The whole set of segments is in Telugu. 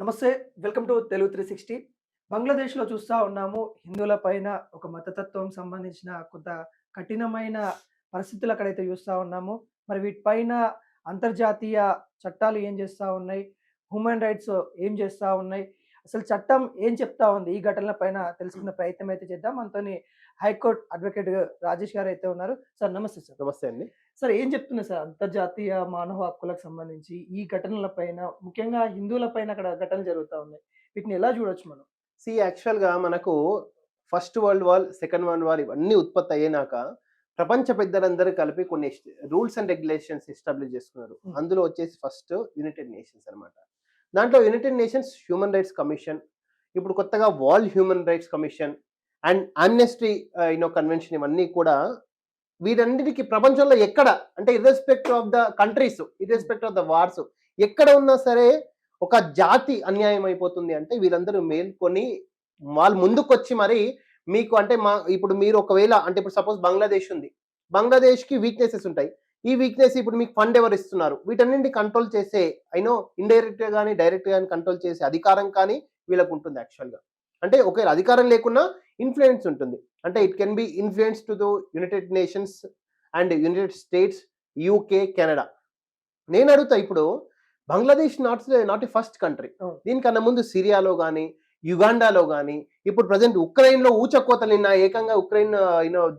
నమస్తే. Welcome to Telugu 360. బంగ్లాదేశ్‌లో చూస్తా ఉన్నాము. హిందువుల పైన ఒక మతతత్వం సంబంధించిన కొంత కఠినమైన పరిస్థితులు అక్కడైతే చూస్తా ఉన్నాము. మరి వీటిపైన అంతర్జాతీయ చట్టాలు ఏం చేస్తా ఉన్నాయి? హ్యూమన్ రైట్స్ ఏం చేస్తా ఉన్నాయి? అసలు చట్టం ఏం చెప్తా ఉంది? ఈ ఘటనల పైన తెలుసుకునే ప్రయత్నం అయితే చేద్దాం. మనతోని హైకోర్ట్ అడ్వకేట్ రాజేష్ గారు అయితే ఉన్నారు. సార్ నమస్తే సార్. నమస్తే అండి. సార్ ఏం చెప్తున్నారు సార్ అంతర్జాతీయ మానవ హక్కులకు సంబంధించి ఈ ఘటనల పైన, ముఖ్యంగా హిందువుల పైన అక్కడ ఘటనలు జరుగుతా ఉన్నాయి. వీటిని ఎలా చూడొచ్చు మనం? యాక్చువల్‌గా మనకు first world war, second world war ఇవన్నీ ఉత్పత్తి అయ్యినాక ప్రపంచ పెద్దలందరూ కలిపి కొన్ని రూల్స్ అండ్ రెగ్యులేషన్స్ ఎస్టాబ్లిష్ చేసుకున్నారు. హ్మ్. అందులో వచ్చేసి ఫస్ట్ యునైటెడ్ నేషన్స్ అన్నమాట. దాంట్లో United nations human rights commission, ఇప్పుడు కొత్తగా world human rights commission and Amnesty convention ఇవన్నీ కూడా వీటన్నిటికి ప్రపంచంలో ఎక్కడ అంటే irrespective of the countries, irrespective of the wars ఎక్కడ ఉన్నా సరే ఒక జాతి అన్యాయం అయిపోతుంది అంటే వీళ్ళందరూ మేల్కొని వాళ్ళు ముందుకొచ్చి మరి మీకు అంటే ఇప్పుడు మీరు ఒకవేళ అంటే ఇప్పుడు సపోజ్ బంగ్లాదేశ్ ఉంది. బంగ్లాదేశ్‌కి వీక్‌నెసెస్ ఉంటాయి. ఈ వీక్‌నెస్ ఇప్పుడు మీకు ఫండ్ ఎవరు ఇస్తున్నారు? వీటన్నిటిని కంట్రోల్ చేసే ఇండైరెక్ట్‌గా గాని, డైరెక్ట్‌గా గాని కంట్రోల్ చేసే అధికారం కానీ వీళ్ళకి ఉంటుంది యాక్చువల్‌గా. అంటే ఒకవేళ అధికారం లేకున్నా ఇన్‌ఫ్లుయెన్స్ ఉంటుంది. అంటే it can B influence to the United nations and United states, UK, Canada. నేను అడుగుతా ఇప్పుడు Bangladesh not a first country. దీనికన్నా ముందు సిరియాలో గాని, యుగాండాలో గాని, ఇప్పుడు ప్రెజెంట్ ఉక్రెయిన్‌లో ఊచకోతలు నిన్న ఏకంగా ఉక్రెయిన్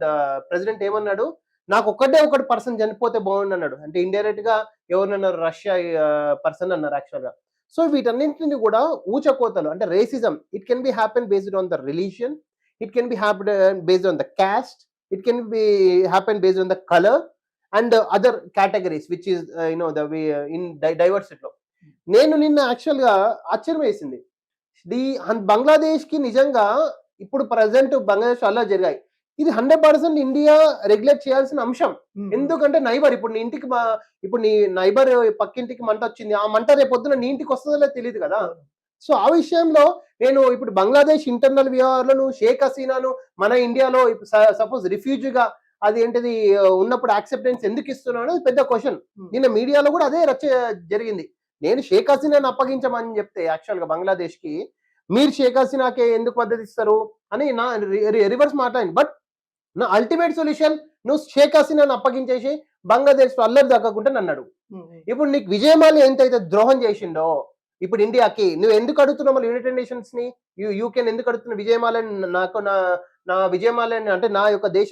ద ప్రెసిడెంట్ ఏమన్నాడు? నాకు ఒకటి పర్సన్ చనిపోతే బాగుండు అన్నాడు. అంటే ఇండైరెక్ట్‌గా ఎవరినన్నారు? రష్యా పర్సన్ అన్నారు యాక్చువల్‌గా. సో వీటన్నింటిని కూడా ఊచకోతలు అంటే racism it can be happen based on the religion, it can be happen based on the caste, it can be happen based on the colour and other categories which is the way in డైవర్సిటీలో. నేను నిన్న యాక్చువల్‌గా ఆశ్చర్యం వేసింది. బంగ్లాదేశ్‌కి నిజంగా ఇప్పుడు ప్రెజెంట్ బంగ్లాదేశ్ అలా జరిగాయి. ఇది 100% ఇండియా రెగ్యులేట్ చేయాల్సిన అంశం. ఎందుకంటే నైబర్ ఇప్పుడు నీ ఇంటికి ఇప్పుడు నీ నైబర్ పక్కింటికి మంట వచ్చింది. ఆ మంట రేపు పొద్దున నీ ఇంటికి వస్తుందో లేదో తెలియదు కదా! సో ఆ విషయంలో నేను ఇప్పుడు బంగ్లాదేశ్ ఇంటర్నల్ వ్యవహారాలను నువ్వు షేక్ హసీనాను మన ఇండియాలో సపోజ్ రిఫ్యూజీగా అది ఏంటిది ఉన్నప్పుడు యాక్సెప్టెన్స్ ఎందుకు ఇస్తున్నాడు పెద్ద క్వశ్చన్. నిన్న మీడియాలో కూడా అదే రచ్చ జరిగింది. నేను షేక్ హసీనాను అప్పగించమని చెప్తే యాక్చువల్‌గా బంగ్లాదేశ్‌కి మీరు షేక్ హసీనాకే ఎందుకు మద్దతు ఇస్తారు అని నా రివర్స్ మాట్లాడింది. బట్ నా అల్టిమేట్ సొల్యూషన్ నువ్వు షేక్ హసీనాను అప్పగించేసి బంగ్లాదేశ్ అల్లరి దక్కకుంటే నన్ను. ఇప్పుడు నీకు విజయమాల్య ఎంతైతే ద్రోహం చేసిండో ఇప్పుడు ఇండియాకి నువ్వు ఎందుకు అడుగుతున్నావు మళ్ళీ యునైటెడ్ నేషన్స్ ని, యూకేని ఎందుకు అడుగుతున్నావు? విజయమాల్యని నాకు నా విజయమాల్యని అంటే నా యొక్క దేశ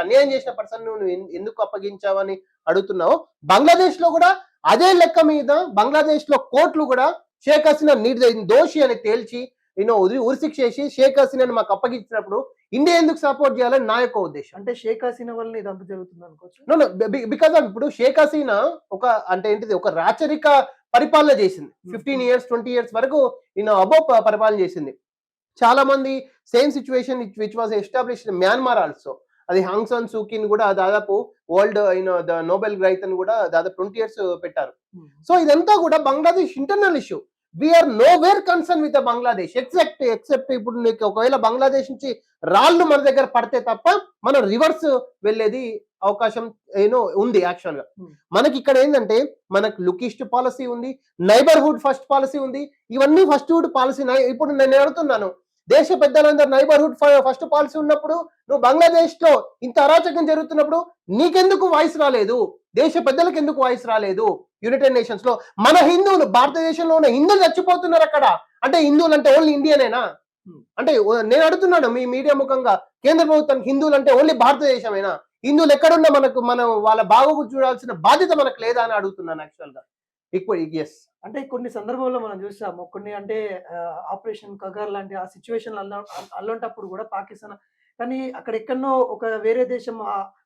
అన్యాయం చేసిన పర్సన్ నువ్వు ఎందుకు అప్పగించావని అడుగుతున్నావు. బంగ్లాదేశ్ లో కూడా అదే లెక్క మీద బంగ్లాదేశ్ లో కోర్టులు కూడా షేక్ హసీనా దోషి అని తేల్చి ఉరిశిక్ష చేసి షేక్ హసీనాని మాకు అప్పగించినప్పుడు ఇండియా ఎందుకు సపోర్ట్ చేయాలని నా యొక్క ఉద్దేశం. అంటే షేక్ హసీనా వల్ల ఇదంతా జరుగుతుంది అనుకోవచ్చు. నో బికాస్ ఆఫ్ ఇప్పుడు షేక్ హసీనా ఒక అంటే ఏంటిది ఒక రాచరిక పరిపాలన చేసింది. 15 years 20 years వరకు అబోవ్ పరిపాలన చేసింది. చాలా మంది same situation which was established Myanmar also. అది హాంగ్ సాన్ సూకీని కూడా దాదాపు వరల్డ్ ద నోబెల్ రైతన్ కూడా దాదాపు 20 years పెట్టారు. సో ఇదంతా కూడా Bangladesh internal issue. We are nowhere concern with Bangladesh except ఇప్పుడు నీకు ఒకవేళ బంగ్లాదేశ్ నుంచి రాళ్ళు మన దగ్గర పడితే తప్ప మనం రివర్స్ వెళ్ళేది అవకాశం ఉంది యాక్చువల్ గా. మనకి ఇక్కడ ఏంటంటే మనకు లుకిస్ట్ పాలసీ ఉంది, నైబర్హుడ్ ఫస్ట్ పాలసీ ఉంది. ఇవన్నీ ఫస్ట్ హుడ్ పాలసీ. ఇప్పుడు నేను అడుగుతున్నాను, దేశ పెద్దలందరూ నైబర్హుడ్ ఫస్ట్ పాలసీ ఉన్నప్పుడు నువ్వు బంగ్లాదేశ్ లో ఇంత అరాచకం జరుగుతున్నప్పుడు నీకెందుకు వాయిస్ రాలేదు? దేశ పెద్దలకు ఎందుకు వాయిస్ రాలేదు? యునైటెడ్ నేషన్స్ లో మన హిందువులు, భారతదేశంలో ఉన్న హిందువులు చచ్చిపోతున్నారు అక్కడ. అంటే హిందువులు అంటే ఓన్లీ ఇండియనేనా? అంటే నేను అడుగుతున్నాను మీ మీడియా ముఖంగా, కేంద్ర ప్రభుత్వానికి హిందువులు అంటే ఓన్లీ భారతదేశమేనా? హిందువులు ఎక్కడున్నా మనం వాళ్ళ బాగోగు చూడాల్సిన బాధ్యత మనకు లేదా అని అడుగుతున్నాను యాక్చువల్ గా. ఎస్ అంటే కొన్ని సందర్భాల్లో మనం చూసాము, కొన్ని అంటే ఆపరేషన్ కగార్ లాంటి ఆ సిచ్యువేషన్ అల్లంటప్పుడు కూడా పాకిస్తాన్, కానీ అక్కడ ఎక్కడనో ఒక వేరే దేశం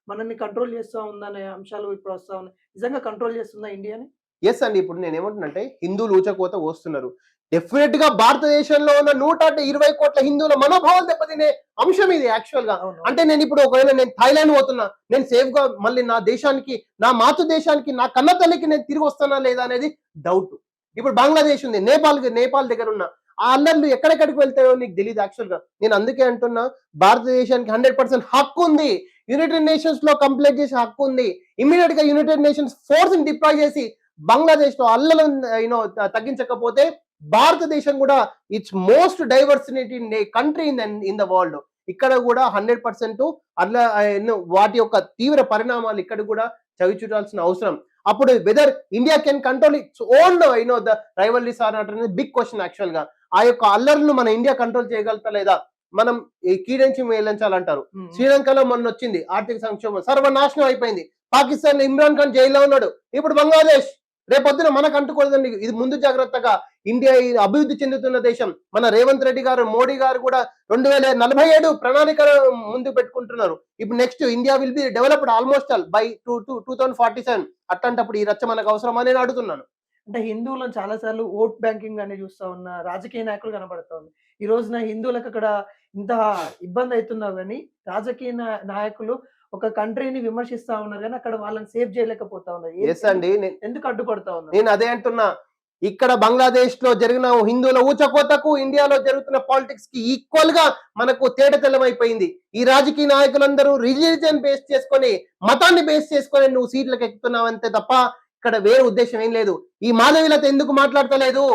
మనల్ని కంట్రోల్ చేస్తూ ఉందనే అంశాలు ఇప్పుడు వస్తా ఉన్నాయి. నిజంగా కంట్రోల్ చేస్తుందా ఇండియాని? ఎస్ అండి. ఇప్పుడు నేను ఏమంటున్నానంటే హిందువులు ఊచకోత వస్తున్నారు. డెఫినెట్ గా భారతదేశంలో ఉన్న 120 కోట్ల హిందువుల మనోభావాలు దెబ్బతినే అంశం ఇది యాక్చువల్ గా. అంటే నేను ఇప్పుడు ఒకవేళ నేను థాయిలాండ్ పోతున్నా, నేను సేఫ్ గా మళ్ళీ నా దేశానికి, నా మాతృ దేశానికి, నా కన్న తల్లికి నేను తిరిగి వస్తానా లేదా అనేది డౌట్. ఇప్పుడు బంగ్లాదేశ్ ఉంది, నేపాల్ దగ్గర ఉన్న ఆ అల్లర్లు ఎక్కడెక్కడికి వెళ్తాయో నీకు తెలియదు యాక్చువల్ గా. నేను అందుకే అంటున్నా, భారతదేశానికి 100% హక్కు ఉంది. యునైటెడ్ నేషన్స్ లో కంప్లైంట్ చేసే హక్కు ఉంది. ఇమీడియట్ గా యునైటెడ్ నేషన్స్ ఫోర్స్ ని డిప్లాయ్ చేసి బంగ్లాదేశ్ లో అల్లలను తగ్గించకపోతే భారతదేశం కూడా it's most diversity country in the world. ఇక్కడ కూడా 100% అట్లా వాటి యొక్క తీవ్ర పరిణామాలు ఇక్కడ కూడా చవి చూడాల్సిన అవసరం. అప్పుడు whether India can control its own the rivalries are not అనేది బిగ్ క్వశ్చన్. యాక్చువల్ గా ఆ యొక్క అల్లర్లను మన ఇండియా కంట్రోల్ చేయగలుగుతా లేదా, మనం ఈ కీడించి మేలించాలంటారు. శ్రీలంకలో మొన్న వచ్చింది ఆర్థిక సంక్షోభం, సర్వనాశనం అయిపోయింది. పాకిస్తాన్ లో ఇమ్రాన్ ఖాన్ జైల్లో ఉన్నాడు. ఇప్పుడు బంగ్లాదేశ్ రేపొద్దున మనకు అంటుకోదండి. ఇది ముందు జాగ్రత్తగా ఇండియా అభివృద్ధి చెందుతున్న దేశం. మన రేవంత్ రెడ్డి గారు, మోడీ గారు కూడా 2047 ప్రణాళిక ముందు పెట్టుకుంటున్నారు. ఇప్పుడు next India will be developed almost all by 2047. అట్లాంటప్పుడు ఈ రచ్చ మనకు అవసరమా నేను అడుగుతున్నాను. అంటే హిందువులను చాలా సార్లు ఓట్ బ్యాంకింగ్ అని చూస్తా ఉన్న రాజకీయ నాయకులు కనబడతా ఉంది. ఈ రోజున హిందువులకు అక్కడ ఇంత ఇబ్బంది అవుతున్నా కానీ రాజకీయ నాయకులు ఒక కంట్రీని విమర్శిస్తా ఉన్నారు కానీ అక్కడ వాళ్ళని సేవ్ చేయలేకపోతా ఉన్నారు. అండి, ఎందుకు అడ్డుపడతా ఉన్నారు? నేను అదే అంటున్నా. ఇక్కడ బంగ్లాదేశ్ లో జరిగిన హిందువుల ఊచకోతకు ఇండియాలో జరుగుతున్న పాలిటిక్స్ కి ఈక్వల్ గా మనకు తేటతెల్లమైపోయింది. ఈ రాజకీయ నాయకులందరూ రిలీజియన్ బేస్ చేసుకొని, మతాన్ని బేస్ చేసుకొని నువ్వు సీట్లకు ఎక్కుతున్నావు అంతే తప్ప ఇక్కడ వేరే ఉద్దేశం ఏం లేదు. ఈ మాధవీలత ఎందుకు మాట్లాడతలేదు?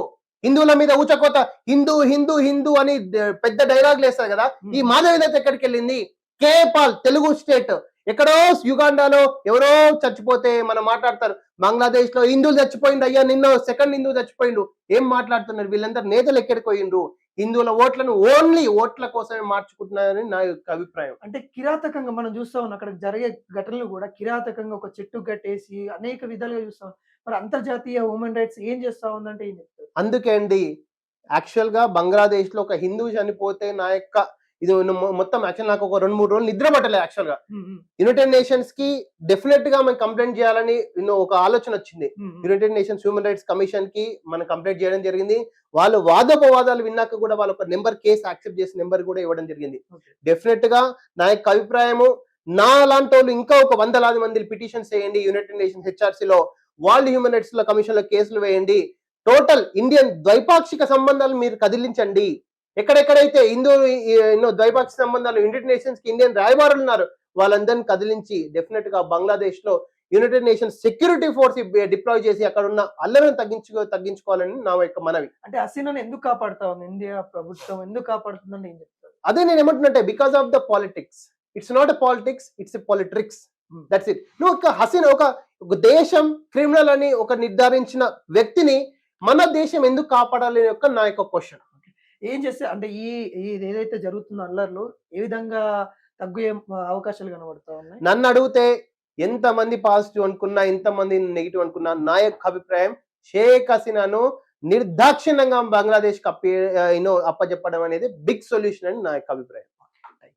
హిందువుల మీద ఊచకోత, హిందూ హిందూ హిందూ అని పెద్ద డైలాగులు వేస్తారు కదా. ఈ మాధవీలత ఎక్కడికి వెళ్ళింది? కేపాల్ తెలుగు స్టేట్ ఎక్కడో యుగాండాలో ఎవరో చచ్చిపోతే మనం మాట్లాడతారు, బంగ్లాదేశ్ లో హిందువులు చచ్చిపోయిండు అయ్యా, నిన్న సెకండ్ హిందువు చచ్చిపోయిండు. ఏం మాట్లాడుతున్నారు వీళ్ళందరూ? నేతలు ఎక్కడికి పోయిండ్రు? హిందువుల ఓట్లను ఓన్లీ ఓట్ల కోసమే మార్చుకుంటున్నారని నా యొక్క అభిప్రాయం. అంటే కిరాతకంగా మనం చూస్తా ఉన్నాం. అక్కడ జరిగే ఘటనలు కూడా కిరాతకంగా ఒక చెట్టు కట్టేసి అనేక విధాలుగా చూస్తాం. మరి అంతర్జాతీయ హ్యూమన్ రైట్స్ ఏం చేస్తా ఉందంటే ఏం చెప్తారు? అందుకే అండి, యాక్చువల్ గా బంగ్లాదేశ్ లో ఒక హిందువు చనిపోతే నా యొక్క ఇది మొత్తం యాక్చువల్ నాకు ఒక 2-3 రోజులు నిద్ర పట్టలేదు. యాక్చువల్ గా యునైటెడ్ నేషన్స్ కి డెఫినెట్ గా మనం కంప్లైంట్ చేయాలని ఒక ఆలోచన వచ్చింది. United nations human rights commission కి మనం కంప్లైంట్ చేయడం జరిగింది. వాళ్ళు వాదోపవాదాలు విన్నాక కూడా వాళ్ళు ఒక నెంబర్ కేసు యాక్సెప్ట్ చేసిన నెంబర్ కూడా ఇవ్వడం జరిగింది. డెఫినెట్ గా నా యొక్క అభిప్రాయము, నా లాంటి వాళ్ళు ఇంకా ఒక 100,000 మంది పిటిషన్స్ వేయండి యునైటెడ్ నేషన్స్ HRC లో, వరల్డ్ హ్యూమన్ రైట్స్ లో కమిషన్ లో కేసులు వేయండి. టోటల్ ఇండియన్ ద్వైపాక్షిక సంబంధాలు మీరు కదిలించండి. ఎక్కడెక్కడైతే ద్వైపాక్షిక సంబంధాలు యునైటెడ్ నేషన్స్ కి ఇండియన్ రాయబారులు ఉన్నారు వాళ్ళందరినీ కదిలించి డెఫినెట్ గా బంగ్లాదేశ్ లో United nations security force deploy చేసి అక్కడ ఉన్న అల్లరిని తగ్గించుకోవాలని నా యొక్క మనవి. అంటే హసీనాను ఎందుకు కాపాడుతా ఉంది ఇండియా ప్రభుత్వం, ఎందుకు కాపాడుతుందని ఏం చెప్తారు? అదే నేను ఏమంటున్నట్టే, because of the politics. It's not a politics, it's a politricks. That's it. నువ్వు ఒక హసీనా ఒక దేశం క్రిమినల్ అని ఒక నిర్ధారించిన వ్యక్తిని మన దేశం ఎందుకు కాపాడాలి యొక్క నా యొక్క క్వశ్చన్. ఏం చేస్తే అంటే ఏదైతే జరుగుతుందో అల్లర్లు ఏ విధంగా తగ్గే అవకాశాలు కనబడతా ఉన్నాయి? నన్ను అడిగితే ఎంతమంది పాజిటివ్ అనుకున్నా, ఎంతమంది నెగిటివ్ అనుకున్నా, నా యొక్క అభిప్రాయం షేక్ హసీనాను నిర్దాక్షిణ్యంగా బంగ్లాదేశ్ అప్పచెప్పడం అనేది బిగ్ సొల్యూషన్ అని నా యొక్క అభిప్రాయం.